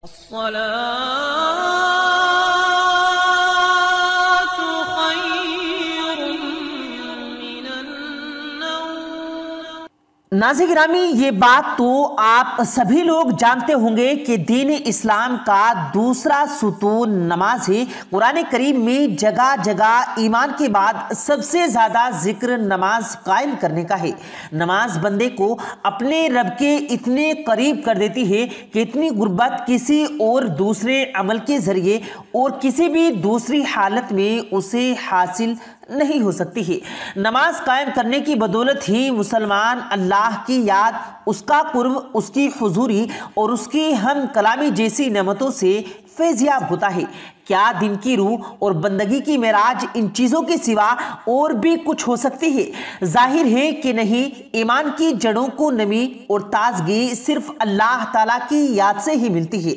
الصلاة خير من النوم۔ ناظرین گرامی، یہ بات تو آپ سبھی لوگ جانتے ہوں گے کہ دین اسلام کا دوسرا ستون نماز ہے۔ قرآن کریم میں جگہ جگہ ایمان کے بعد سب سے زیادہ ذکر نماز قائم کرنے کا ہے۔ نماز بندے کو اپنے رب کے اتنے قریب کر دیتی ہے کہ اتنی غربت کسی اور دوسرے عمل کے ذریعے اور کسی بھی دوسری حالت میں اسے حاصل نہیں ہو سکتی ہے۔ نماز قائم کرنے کی بدولت ہی مسلمان اللہ کی یاد، اس کا قرب، اس کی حضوری اور اس کی ہم کلامی جیسی نعمتوں سے فیضیاب ہوتا ہے۔ کیا دن کی روح اور بندگی کی معراج ان چیزوں کے سوا اور بھی کچھ ہو سکتی ہے؟ ظاہر ہے کہ نہیں۔ ایمان کی جڑوں کو نمی اور تازگی صرف اللہ تعالیٰ کی یاد سے ہی ملتی ہے۔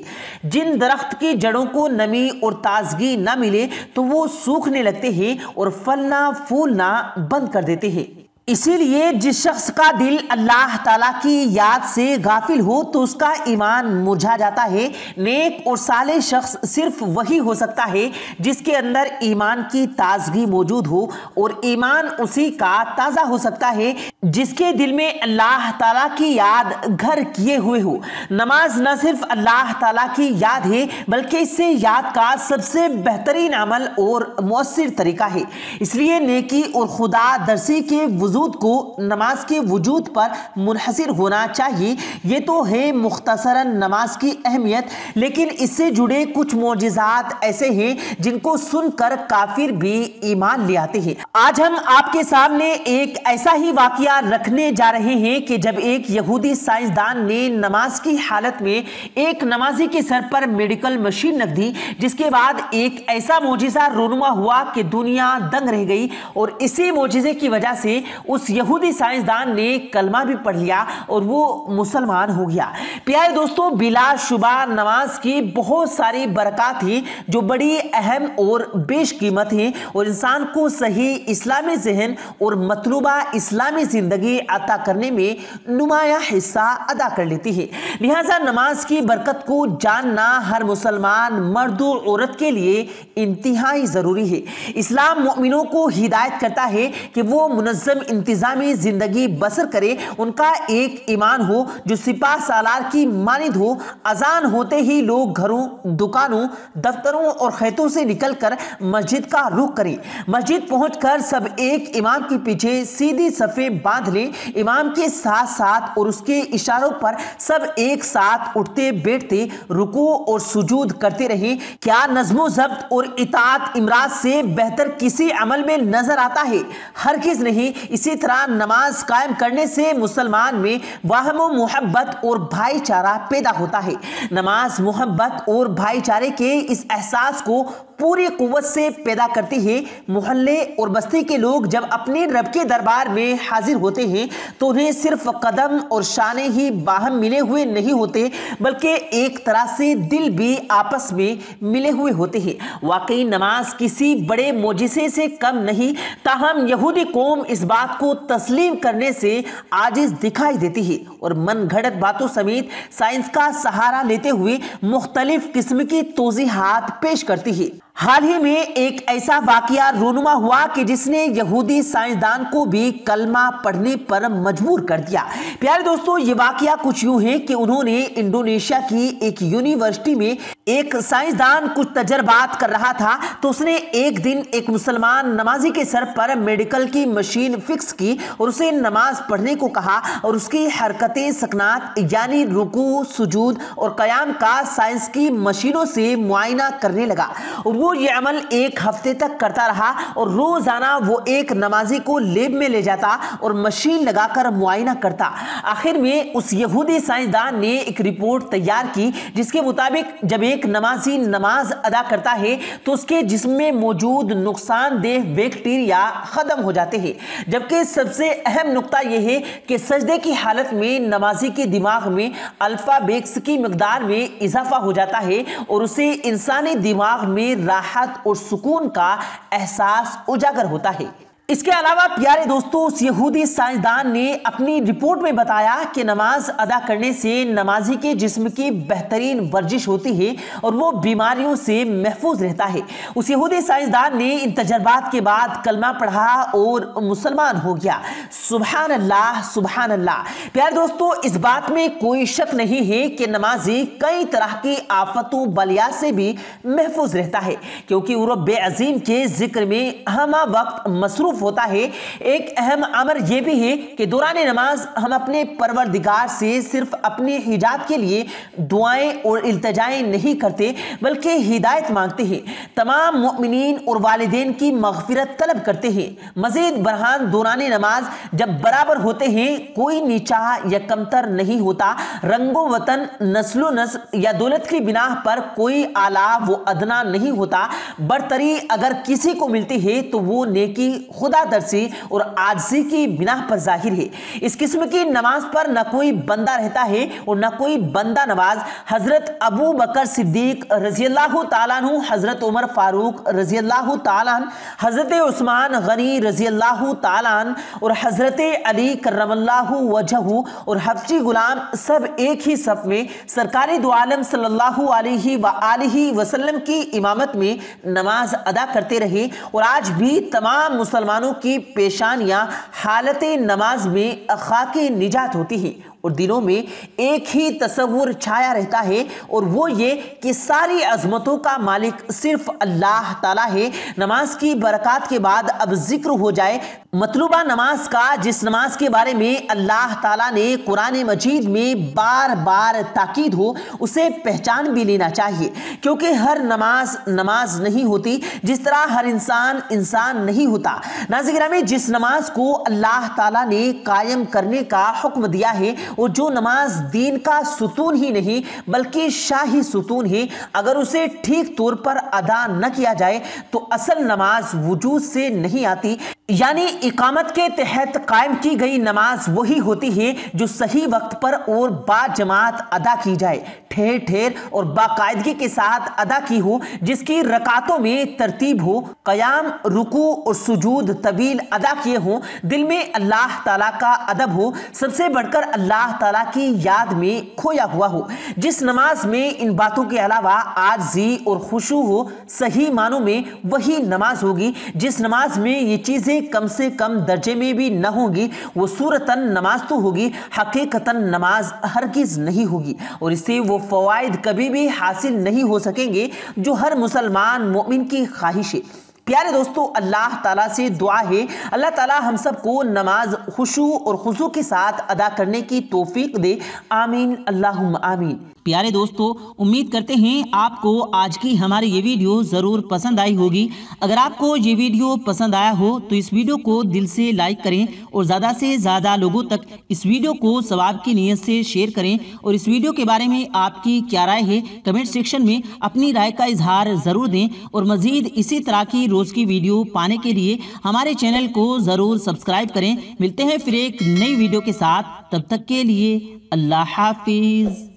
جن درخت کی جڑوں کو نمی اور تازگی نہ ملے تو وہ سوکھنے لگتے ہیں اور پھلنا پھولنا بند کر دیتے ہیں۔ اسی لیے جس شخص کا دل اللہ تعالیٰ کی یاد سے غافل ہو تو اس کا ایمان مرجھا جاتا ہے۔ نیک اور صالح شخص صرف وہی ہو سکتا ہے جس کے اندر ایمان کی تازگی موجود ہو، اور ایمان اسی کا تازہ ہو سکتا ہے جس کے دل میں اللہ تعالیٰ کی یاد گھر کیے ہوئے ہو۔ نماز نہ صرف اللہ تعالیٰ کی یاد ہے بلکہ اس سے یاد کا سب سے بہترین عمل اور مؤثر طریقہ ہے۔ اس لیے نیکی اور خدا درسی کے وجود کو نماز کے وجود پر منحصر ہونا چاہیے۔ یہ تو ہے مختصراً نماز کی اہمیت، لیکن اس سے جڑے کچھ معجزات ایسے ہیں جن کو سن کر کافر بھی ایمان لے آتے ہیں۔ آج ہم آپ کے سامنے ایک ایسا ہی واقعہ رکھنے جا رہے ہیں کہ جب ایک یہودی سائنسدان نے نماز کی حالت میں ایک نمازی کے سر پر میڈیکل مشین رکھ دی، جس کے بعد ایک ایسا معجزہ رونما ہوا کہ دنیا دنگ رہ گئی، اور اسی معجزے کی وجہ سے اس یہودی سائنسدان نے کلمہ بھی پڑھ لیا اور وہ مسلمان ہو گیا۔ پیارے دوستوں، بلا شبہ نماز کی بہت ساری برکات ہیں جو بڑی اہم اور بیش قیمت ہیں، اور انسان کو صحیح اسلامی ذہن اور مطلوبہ اسلامی زندگی عطا کرنے میں نمایاں حصہ ادا کر لیتی ہے۔ لہٰذا نماز کی برکت کو جاننا ہر مسلمان مرد و عورت کے لیے انتہائی ضروری ہے۔ اسلام مومنوں کو ہدایت کرتا ہے کہ وہ منظم انتظامی زندگی بسر کرے۔ ان کا ایک ایمان ہو جو سپاہ سالار کی مانند ہو۔ اذان ہوتے ہی لوگ گھروں، دکانوں، دفتروں اور کھیتوں سے نکل کر مسجد کا رخ کریں۔ مسجد پہنچ کر سب ایک امام کے پیچھے سیدھی صفیں باندھ لیں۔ امام کے ساتھ ساتھ اور اس کے اشاروں پر سب ایک ساتھ اٹھتے بیٹھتے رکوع اور سجود کرتے رہیں۔ کیا نظم و ضبط اور اطاعت امراض سے بہتر کسی عمل میں نظر آتا ہے؟ ہرگز نہیں۔ اسی طرح نماز قائم کرنے سے مسلمان میں واہم و محبت اور بھائی چارہ پیدا ہوتا ہے۔ نماز محبت اور بھائی چارے کے اس احساس کو پوری قوت سے پیدا کرتی ہے۔ محلے اور بستی کے لوگ جب اپنے رب کے دربار میں حاضر ہوتے ہیں تو انہیں صرف قدم اور شانے ہی باہم ملے ہوئے نہیں ہوتے بلکہ ایک طرح سے دل بھی آپس میں ملے ہوئے ہوتے ہیں۔ واقعی نماز کسی بڑے معجزے سے کم نہیں، تاہم یہودی قوم اس بات کو تسلیم کرنے سے عاجز دکھائی دیتی ہے اور من گھڑت باتوں سمیت سائنس کا سہارا لیتے ہوئے مختلف قسم کی توضیحات پیش کرتی ہے۔ حال ہی میں ایک ایسا واقعہ رونما ہوا کہ جس نے یہودی سائنسدان کو بھی کلمہ پڑھنے پر مجبور کر دیا۔ پیارے دوستو، یہ واقعہ کچھ یوں ہے کہ انہوں نے انڈونیشیا کی ایک یونیورسٹی میں ایک سائنسدان کچھ تجربات کر رہا تھا تو اس نے ایک دن ایک مسلمان نمازی کے سر پر میڈیکل کی مشین فکس کی اور اسے نماز پڑھنے کو کہا، اور اس کی حرکتیں سکنات یعنی رکوع، سجود اور قیام کا سائنس کی مشینوں سے معائنہ کرنے لگا، اور وہ یہ عمل ایک ہفتے تک کرتا رہا، اور روزانہ وہ ایک نمازی کو لیب میں لے جاتا اور مشین لگا کر معائنہ کرتا۔ آخر میں اس یہودی سائنسدان نے ایک رپورٹ تیار کی جس کے مطابق جب ایک نمازی نماز ادا کرتا ہے تو اس کے جسم میں موجود نقصان دہ بیکٹیریا ختم ہو جاتے ہیں، جبکہ سب سے اہم نقطہ یہ ہے کہ سجدے کی حالت میں نمازی کے دماغ میں الفا بیکس کی مقدار میں اضافہ ہو جاتا ہے اور اسے انسانی دماغ میں راحت اور سکون کا احساس اجاگر ہوتا ہے۔ اس کے علاوہ پیارے دوستو اس یہودی سائنسدان نے اپنی رپورٹ میں بتایا کہ نماز ادا کرنے سے نمازی کے جسم کی بہترین ورزش ہوتی ہے اور وہ بیماریوں سے محفوظ رہتا ہے۔ اس یہودی سائنسدان نے ان تجربات کے بعد کلمہ پڑھا اور مسلمان ہو گیا۔ سبحان اللہ سبحان اللہ۔ پیارے دوستو اس بات میں کوئی شک نہیں ہے کہ نمازی کئی طرح کی آفتوں بلیات سے بھی محفوظ رہتا ہے، کیونکہ وہ رب عظیم کے ذکر میں ہمہ وقت مصروف ہوتا ہے۔ ایک اہم امر یہ بھی ہے کہ دوران نماز ہم اپنے پروردگار سے صرف اپنے حاجات کے لیے دعائیں اور التجائیں نہیں کرتے بلکہ ہدایت مانگتے ہیں، تمام مؤمنین اور والدین کی مغفرت طلب کرتے ہیں۔ مزید برہان دوران نماز جب برابر ہوتے ہیں، کوئی نیچا یا کمتر نہیں ہوتا، رنگ و وطن، نسل و نسل یا دولت کی بنا پر کوئی اعلیٰ و ادنا نہیں ہوتا۔ برتری اگر کسی کو ملتی ہے تو وہ نیکی، خدا ترسی اور عاجزی کی بنا پر ظاہر ہے۔ اس قسم کی نماز پر نہ کوئی بندہ رہتا ہے اور نہ کوئی بندہ نواز۔ حضرت ابو بکر صدیق رضی اللہ تعالیٰ عنہ، حضرت عمر فاروق رضی اللہ تعالیٰ عنہ، حضرت عثمان غنی رضی اللہ تعالیٰ عنہ اور حضرت علی کرم اللہ وجہہ اور حبشی غلام سب ایک ہی صف میں سرکار دو عالم صلی اللہ علیہ وآلہ وسلم کی امامت میں نماز ادا کرتے رہے، اور آج بھی تمام مسلمانوں کی پیشانیاں حالت نماز میں خاک نجات ہوتی ہیں اور دلوں میں ایک ہی تصور چھایا رہتا ہے، اور وہ یہ کہ ساری عظمتوں کا مالک صرف اللہ تعالیٰ ہے۔ نماز کی برکات کے بعد اب ذکر ہو جائے مطلوبہ نماز کا، جس نماز کے بارے میں اللہ تعالیٰ نے قرآن مجید میں بار بار تاکید ہو، اسے پہچان بھی لینا چاہیے، کیونکہ ہر نماز نماز نہیں ہوتی، جس طرح ہر انسان انسان نہیں ہوتا۔ ناظرین گرامی، جس نماز کو اللہ تعالیٰ نے قائم کرنے کا حکم دیا ہے، اور جو نماز دین کا ستون ہی نہیں بلکہ شاہی ستون ہے، اگر اسے ٹھیک طور پر ادا نہ کیا جائے تو اصل نماز وجود سے نہیں آتی۔ یعنی اقامت کے تحت قائم کی گئی نماز وہی ہوتی ہے جو صحیح وقت پر اور با جماعت ادا کی جائے، ٹھہر ٹھہر اور باقاعدگی کے ساتھ ادا کی ہو، جس کی رکعتوں میں ترتیب ہو، قیام، رکوع اور سجود طویل ادا کیے ہوں، دل میں اللہ تعالیٰ کا ادب ہو، سب سے بڑھ کر اللہ تعالیٰ کی یاد میں کھویا ہوا ہو۔ جس نماز میں ان باتوں کے علاوہ عاجزی اور خشوع ہو، صحیح معنوں میں وہی نماز ہوگی۔ جس نماز میں یہ چیزیں کم سے کم درجے میں بھی نہ ہوں گی، وہ صورتاً نماز تو ہوگی، حقیقتاً نماز ہرگز نہیں ہوگی، اور اس سے وہ فوائد کبھی بھی حاصل نہیں ہو سکیں گے جو ہر مسلمان مومن کی خواہش ہے۔ پیارے دوستو، اللہ تعالیٰ سے دعا ہے اللہ تعالیٰ ہم سب کو نماز خشوع اور خضوع کے ساتھ ادا کرنے کی توفیق دے، آمین اللہم آمین۔ پیارے دوستو، امید کرتے ہیں آپ کو آج کی ہماری یہ ویڈیو ضرور پسند آئی ہوگی۔ اگر آپ کو یہ ویڈیو پسند آیا ہو تو اس ویڈیو کو دل سے لائک کریں اور زیادہ سے زیادہ لوگوں تک اس ویڈیو کو ثواب کی نیت سے شیئر کریں، اور اس ویڈیو کے بارے میں آپ کی کیا رائے ہے کمنٹ سیکشن میں اپنی رائے کا اظہار ضرور دیں، اور مزید اسی طرح کی روز کی ویڈیو پانے کے لیے ہمارے چینل کو ضرور سبسکرائب کریں۔ ملتے ہیں پھر ایک نئی ویڈیو کے ساتھ، تب تک کے لیے اللہ حافظ۔